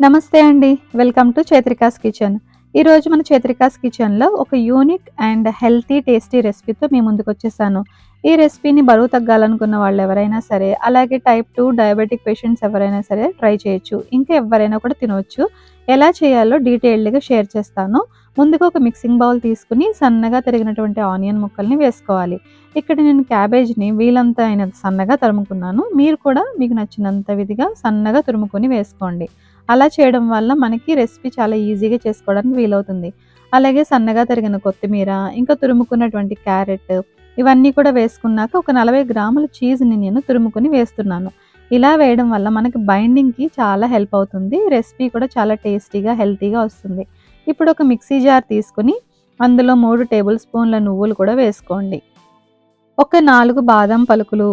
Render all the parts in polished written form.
నమస్తే అండి. Welcome to Chaitrika's kitchen. ఈరోజు మన చైత్రికాస్ కిచెన్‌లో ఒక యూనిక్ అండ్ హెల్తీ, టేస్టీ రెసిపీతో మీ ముందుకొచ్చేసాను. ఈ రెసిపీని బరువు తగ్గాలనుకున్న వాళ్ళెవరైనా సరే, అలాగే టైప్ 2 డయాబెటిక్ పేషెంట్స్ ఎవరైనా సరే ట్రై చేయొచ్చు. ఇంకా ఎవ్వరైనా కూడా తినొచ్చు. ఎలా చేయాలో డీటెయిల్డ్‌గా షేర్ చేస్తాను. ముందుగా ఒక మిక్సింగ్ బౌల్ తీసుకొని సన్నగా తరిగినటువంటి ఆనియన్ ముక్కల్ని వేసుకోవాలి. ఇక్కడ నేను క్యాబేజ్‌ని వీలంత అయినంత సన్నగా తరుముకున్నాను. మీరు కూడా మీకు నచ్చినంత విధిగా సన్నగా తురుముకొని వేసుకోండి. అలా చేయడం వల్ల మనకి రెసిపీ చాలా ఈజీగా చేసుకోవడానికి వీలవుతుంది. అలాగే సన్నగా తరిగిన కొత్తిమీర, ఇంకా తురుముకున్నటువంటి క్యారెట్ ఇవన్నీ కూడా వేసుకున్నాక ఒక 40 గ్రాముల చీజ్‌ని నేను తురుముకొని వేస్తున్నాను. ఇలా వేయడం వల్ల మనకి బైండింగ్‌కి చాలా హెల్ప్ అవుతుంది. రెసిపీ కూడా చాలా టేస్టీగా, హెల్తీగా వస్తుంది. ఇప్పుడు ఒక మిక్సీ జార్ తీసుకొని అందులో 3 టేబుల్ స్పూన్ల నువ్వులు కూడా వేసుకోండి. ఒక 4 బాదం పలుకులు,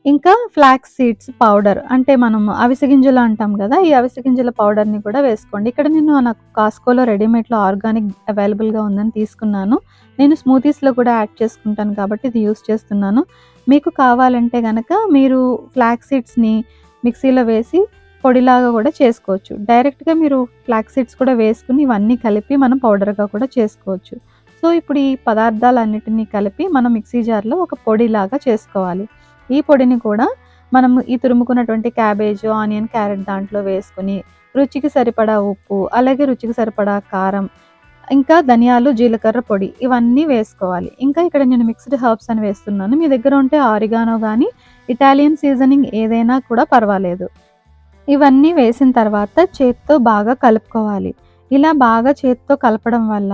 ఇంకా ఫ్లాక్స్ సీడ్స్ పౌడర్ అంటే మనం అవిసె గింజలు అంటాం గదా! ఈ అవిసె గింజల పౌడర్‌ని కూడా వేసుకోండి. ఇక్కడ నాకు కాస్కోలో రెడీమేడ్‌లో ఆర్గానిక్ అవైలబుల్‌గా ఉందని తీసుకున్నాను. నేను స్మూతీస్‌లో కూడా యాడ్ చేసుకుంటాను కాబట్టి ఇది యూజ్ చేస్తున్నాను. మీకు కావాలంటే గనక మీరు ఫ్లాక్స్ సీడ్స్‌ని మిక్సీలో వేసి పొడిలాగా కూడా చేసుకోవచ్చు. డైరెక్ట్‌గా మీరు ఫ్లాక్స్ సీడ్స్ కూడా వేసుకొని ఇవన్నీ కలిపి మనం పౌడర్‌గా కూడా చేసుకోవచ్చు. సో, ఇప్పుడు ఈ పదార్థాలన్నిటిని కలిపి మనం మిక్సీ జార్‌లో ఒక పొడిలాగా చేసుకోవాలి. ఈ పొడిని కూడా మనం ఈ తురుముకున్నటువంటి క్యాబేజ్, ఆనియన్, క్యారెట్ దాంట్లో వేసుకొని రుచికి సరిపడా ఉప్పు, అలాగే రుచికి సరిపడా కారం, ఇంకా ధనియాలు, జీలకర్ర పొడి ఇవన్నీ వేసుకోవాలి. ఇంకా ఇక్కడ నేను మిక్స్డ్ హెర్బ్స్ అని వేస్తున్నాను. మీ దగ్గర ఉంటే ఆరిగానో గానీ, ఇటాలియన్ సీజనింగ్ ఏదైనా కూడా పర్వాలేదు. ఇవన్నీ వేసిన తర్వాత చేత్తో బాగా కలుపుకోవాలి. ఇలా బాగా చేత్తో కలపడం వల్ల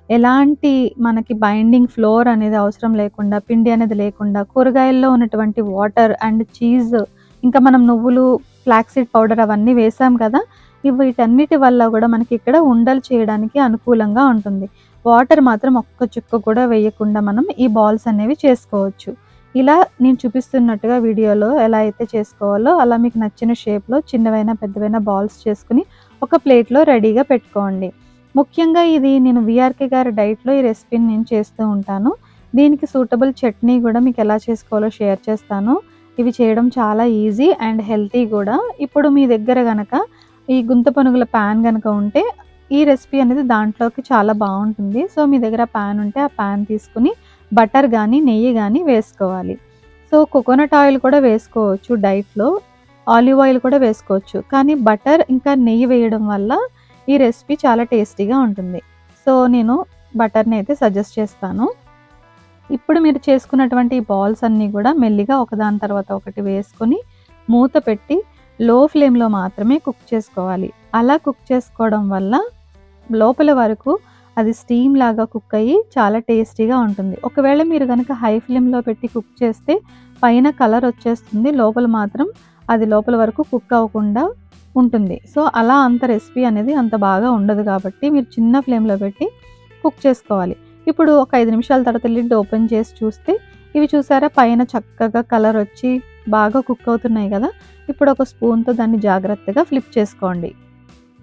ఎలాంటి మనకి బైండింగ్ ఫ్లోర్ అనేది అవసరం లేకుండా, పిండి అనేది లేకుండా కూరగాయల్లో ఉన్నటువంటి వాటర్ అండ్ చీజ్, ఇంకా మనం నువ్వులు, ఫ్లాక్స్ సీడ్ పౌడర్ అవన్నీ వేసాం కదా! వీటన్నిటి వల్ల గూడా మనకి ఇక్కడ ఉండలు చేయడానికి అనుకూలంగా ఉంటుంది. వాటర్ మాత్రం ఒక్క చుక్క కూడా వేయకుండా మనం ఈ బాల్స్ అనేవి చేసుకోవచ్చు. ఇలా నేను చూపిస్తున్నట్టుగా వీడియోలో ఎలా అయితే చేసుకోవాలో అలా మీకు నచ్చిన షేప్‌లో చిన్నవైనా, పెద్దవైనా బాల్స్ చేసుకొని ఒక ప్లేట్‌లో రెడీగా పెట్టుకోండి. ముఖ్యంగా ఇది నేను వీఆర్‌కే గారి డైట్‌లో ఈ రెసిపీని నేను చేస్తూ ఉంటాను. దీనికి సూటబుల్ చట్నీ గూడా మీకు ఎలా చేసుకోవాలో షేర్ చేస్తాను. ఇవి చేయడం చాలా ఈజీ అండ్ హెల్తీ గూడా. ఇప్పుడు మీ దగ్గర గనక ఈ గుంత పనుగుల పాన్ గనక ఉంటే ఈ రెసిపీ అనేది దాంట్లోకి చాలా బావుంటుంది. సో, మీ దగ్గర పాన్ ఉంటే ఆ పాన్ తీసుకొని బటర్ గానీ, నెయ్యి గానీ వేసుకోవాలి. సో, కోకోనట్ ఆయిల్ కూడా వేసుకోవచ్చు డైట్‌లో. ఆలివ్ ఆయిల్ కూడా వేసుకోవచ్చు. కానీ బటర్ ఇంకా నెయ్యి వేయడం వల్ల ఈ రెసిపీ చాలా టేస్టీగా ఉంటుంది. సో, నేను బటర్‌ని అయితే సజెస్ట్ చేస్తాను. ఇప్పుడు మీరు చేసుకున్నటువంటి ఈ బాల్స్ అన్నీ గూడా మెల్లిగా ఒకదాని తర్వాత ఒకటి వేసుకొని మూత పెట్టి లో ఫ్లేమ్‌లో మాత్రమే కుక్ చేసుకోవాలి. అలా కుక్ చేసుకోవడం వల్ల లోపల వరకు అది స్టీమ్ లాగా కుక్ అయ్యి చాలా టేస్టీగా ఉంటుంది. ఒకవేళ మీరు గనక హై ఫ్లేమ్‌లో పెట్టి కుక్ చేస్తే పైన కలర్ వచ్చేస్తుంది. లోపల మాత్రం అది లోపల వరకు కుక్ అవ్వకుండా ఉంటుంది. సో, అలా అంత రెసిపీ అనేది అంత బాగా ఉండదు కాబట్టి మీరు చిన్న ఫ్లేమ్‌లో పెట్టి కుక్ చేసుకోవాలి. ఇప్పుడు ఒక 5 నిమిషాల తర్వాత లిడ్ ఓపెన్ చేసి చూస్తే ఇవి చూసారా పైన చక్కగా కలర్ వచ్చి బాగా కుక్ అవుతున్నాయి గదా! ఇప్పుడు ఒక స్పూన్‌తో దాన్ని జాగ్రత్తగా ఫ్లిప్ చేసుకోండి.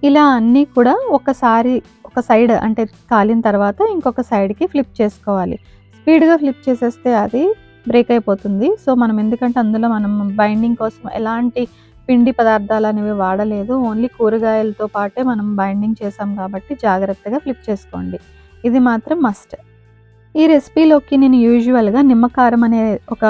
ఇలా అన్నీ కూడా ఒకసారి ఒక సైడ్ అంటే కాలిన తర్వాత ఇంకొక సైడ్‌కి ఫ్లిప్ చేసుకోవాలి. స్పీడ్‌గా ఫ్లిప్ చేసేస్తే అది బ్రేక్ అయిపోతుంది. సో, మనం ఎందుకంటే అందులో మనం బైండింగ్ కోసం ఎలాంటి పిండి పదార్థాలనేవి వాడలేదు. ఓన్లీ కూరగాయలతో పాటే మనం బైండింగ్ చేసాం కాబట్టి జాగ్రత్తగా ఫ్లిప్ చేసుకోండి. ఇది మాత్రం మస్ట్. ఈ రెసిపీలోకి నేను యూజువల్‌గా నిమ్మకారం అనే ఒక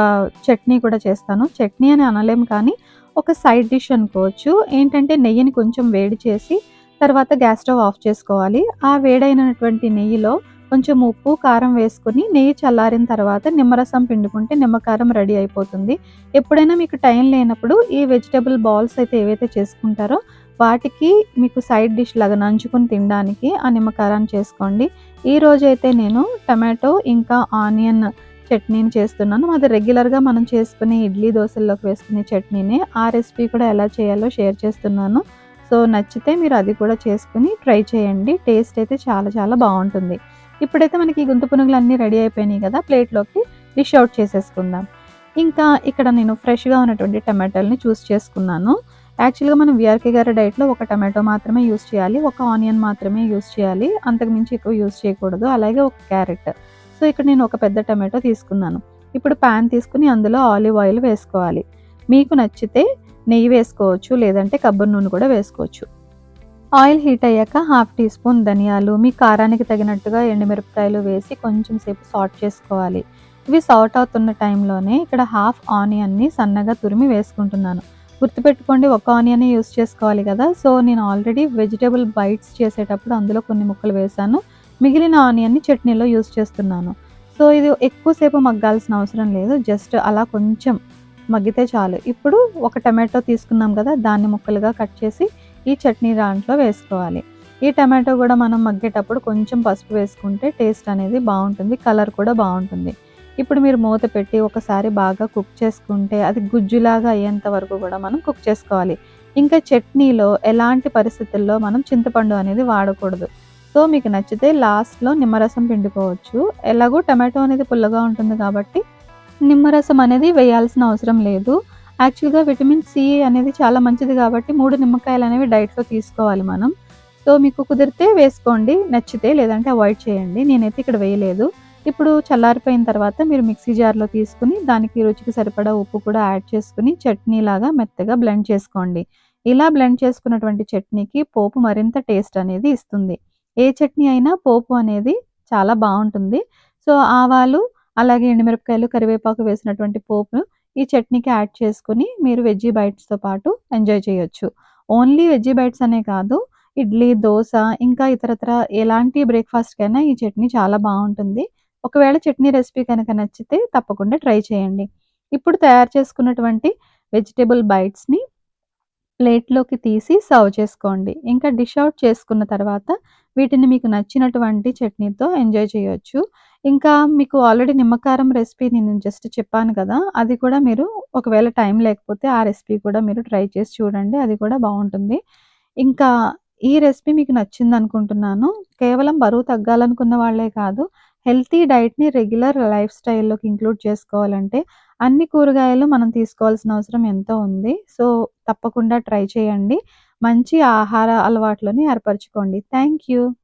చట్నీ కూడా చేస్తాను. చట్నీ అని అనలేం కానీ, ఒక సైడ్ డిష్ అనుకోవచ్చు. ఏంటంటే నెయ్యిని కొంచెం వేడి చేసి, తర్వాత గ్యాస్ స్టవ్ ఆఫ్ చేసుకోవాలి. ఆ వేడైనటువంటి నెయ్యిలో కొంచెం ఉప్పు, కారం వేసుకొని నెయ్యి చల్లారిన తర్వాత నిమ్మరసం పిండుకుంటే నిమ్మకారం రెడీ అయిపోతుంది. ఎప్పుడైనా మీకు టైం లేనప్పుడు ఈ వెజిటబుల్ బాల్స్ అయితే ఏవైతే చేసుకుంటారో వాటికి మీకు సైడ్ డిష్ లాగా నంచుకొని తినడానికి ఆ నిమ్మకారాన్ని చేసుకోండి. ఈరోజైతే నేను టమాటో ఇంకా ఆనియన్ చట్నీని చేస్తున్నాను. అది రెగ్యులర్‌గా మనం చేసుకునే ఇడ్లీ, దోసల్లోకి వేసుకునే చట్నీనే. ఆ రెసిపీ కూడా ఎలా చేయాలో షేర్ చేస్తున్నాను. సో, నచ్చితే మీరు అది కూడా చేసుకొని ట్రై చేయండి. టేస్ట్ అయితే చాలా చాలా బావుంటుంది. ఇప్పుడైతే మనకి గుంత పునుగులన్నీ రెడీ అయిపోయినాయి కదా! ప్లేట్‌లోకి డిష్ ఔట్ చేసేసుకుందాం. ఇంకా ఇక్కడ నేను ఫ్రెష్‌గా ఉన్నటువంటి టమాటాలని చూస్ చేసుకున్నాను. యాక్చువల్‌గా మనం వీఆర్‌కే గారి డైట్‌లో ఒక టమాటో మాత్రమే యూజ్ చేయాలి. ఒక ఆనియన్ మాత్రమే యూజ్ చేయాలి. అంతకు మించి ఎక్కువ యూజ్ చేయకూడదు. అలాగే ఒక క్యారెట్. సో, ఇక్కడ నేను ఒక పెద్ద టమాటో తీసుకున్నాను. ఇప్పుడు పాన్ తీసుకొని అందులో ఆలివ్ ఆయిల్ వేసుకోవాలి. మీకు నచ్చితే నెయ్యి వేసుకోవచ్చు. లేదంటే కొబ్బరి నూనె కూడా వేసుకోవచ్చు. ఆయిల్ హీట్ అయ్యాక హాఫ్ టీ స్పూన్ ధనియాలు, మీ కారానికి తగినట్టుగా ఎండుమిరపకాయలు వేసి కొంచెం సేపు సాట్ చేసుకోవాలి. ఇవి సాట్ అవుతున్న టైంలోనే ఇక్కడ హాఫ్ ఆనియన్‌ని సన్నగా తురిమి వేసుకుంటున్నాను. గుర్తుపెట్టుకోండి, ఒక ఆనియనే యూజ్ చేసుకోవాలి కదా! సో, నేను ఆల్రెడీ వెజిటబుల్ బైట్స్ చేసేటప్పుడు అందులో కొన్ని ముక్కలు వేశాను. మిగిలిన ఆనియన్‌ని చట్నీలో యూజ్ చేస్తున్నాను. సో, ఇది ఎక్కువ సేపు మగ్గాల్సిన అవసరం లేదు. జస్ట్ అలా కొంచెం మగ్గితే చాలు. ఇప్పుడు ఒక టమాటో తీసుకున్నాం కదా! దాన్ని ముక్కలుగా కట్ చేసి ఈ చట్నీ దాంట్లో వేసుకోవాలి. ఈ టమాటో గూడా మనం మగ్గేటప్పుడు కొంచెం పసుపు వేసుకుంటే టేస్ట్ అనేది బావుంటుంది. కలర్ కూడా బావుంటుంది. ఇప్పుడు మీరు మూత పెట్టి ఒకసారి బాగా కుక్ చేసుకుంటే అది గుజ్జులాగా అయ్యేంత వరకు గూడా మనం కుక్ చేసుకోవాలి. ఇంకా చట్నీలో ఎలాంటి పరిస్థితుల్లో మనం చింతపండు అనేది వాడకూడదు. సో, మీకు నచ్చితే లాస్ట్‌లో నిమ్మరసం పిండుకోవచ్చు. ఎలాగో టమాటో అనేది పుల్లగా ఉంటుంది కాబట్టి నిమ్మరసం అనేది వేయాల్సిన అవసరం లేదు. యాక్చువల్‌గా విటమిన్ సి అనేది చాలా మంచిది కాబట్టి 3 నిమ్మకాయలనేవి డైట్‌లో తీసుకోవాలి మనం. సో, మీకు కుదిరితే వేసుకోండి. నచ్చితే లేదంటే అవాయిడ్ చేయండి. నేనైతే ఇక్కడ వేయలేదు. ఇప్పుడు చల్లారిపోయిన తర్వాత మీరు మిక్సీ జార్‌లో తీసుకొని దానికి రుచికి సరిపడా ఉప్పు కూడా యాడ్ చేసుకొని చట్నీలాగా మెత్తగా బ్లెండ్ చేసుకోండి. ఇలా బ్లెండ్ చేసుకున్నటువంటి చట్నీకి పోపు మరింత టేస్ట్ అనేది ఇస్తుంది. ఏ చట్నీ అయినా పోపు అనేది చాలా బావుంటుంది. సో, ఆవాలు అలాగే ఎండుమిరపకాయలు, కరివేపాకు వేసినటువంటి పోపును ఈ చట్నీకి యాడ్ చేసుకొని మీరు వెజ్జీ బైట్స్‌తో పాటు ఎంజాయ్ చేయొచ్చు. ఓన్లీ వెజ్జీ బైట్స్ అనే కాదు, ఇడ్లీ, దోస ఇంకా ఇతరత్ర ఎలాంటి బ్రేక్‌ఫాస్ట్‌కైనా ఈ చట్నీ చాలా బావుంటుంది. ఒకవేళ చట్నీ రెసిపీ కనుక నచ్చితే తప్పకుండా ట్రై చేయండి. ఇప్పుడు తయారు చేసుకున్నటువంటి వెజిటబుల్ బైట్స్‌ని ప్లేట్‌లోకి తీసి సర్వ్ చేసుకోండి. ఇంకా డిష్ ఔట్ చేసుకున్న తర్వాత వీటిని మీకు నచ్చినటువంటి చట్నీతో ఎంజాయ్ చేయొచ్చు. ఇంకా మీకు ఆల్రెడీ నిమ్మకారం రెసిపీ నేను జస్ట్ చెప్పాను కదా! అది కూడా మీరు ఒకవేళ టైం లేకపోతే ఆ రెసిపీ కూడా మీరు ట్రై చేసి చూడండి. అది కూడా బావుంటుంది. ఇంకా ఈ రెసిపీ మీకు నచ్చిందనుకుంటున్నాను. కేవలం బరువు తగ్గాలనుకున్న వాళ్ళే కాదు, హెల్తీ డైట్‌ని రెగ్యులర్ లైఫ్ స్టైల్‌లోకి ఇంక్లూడ్ చేసుకోవాలంటే అన్ని కూరగాయలు మనం తీసుకోవాల్సిన అవసరం ఎంతో ఉంది. సో, తప్పకుండా ట్రై చేయండి. మంచి ఆహార అలవాట్లని ఏర్పరచుకోండి. Thank you.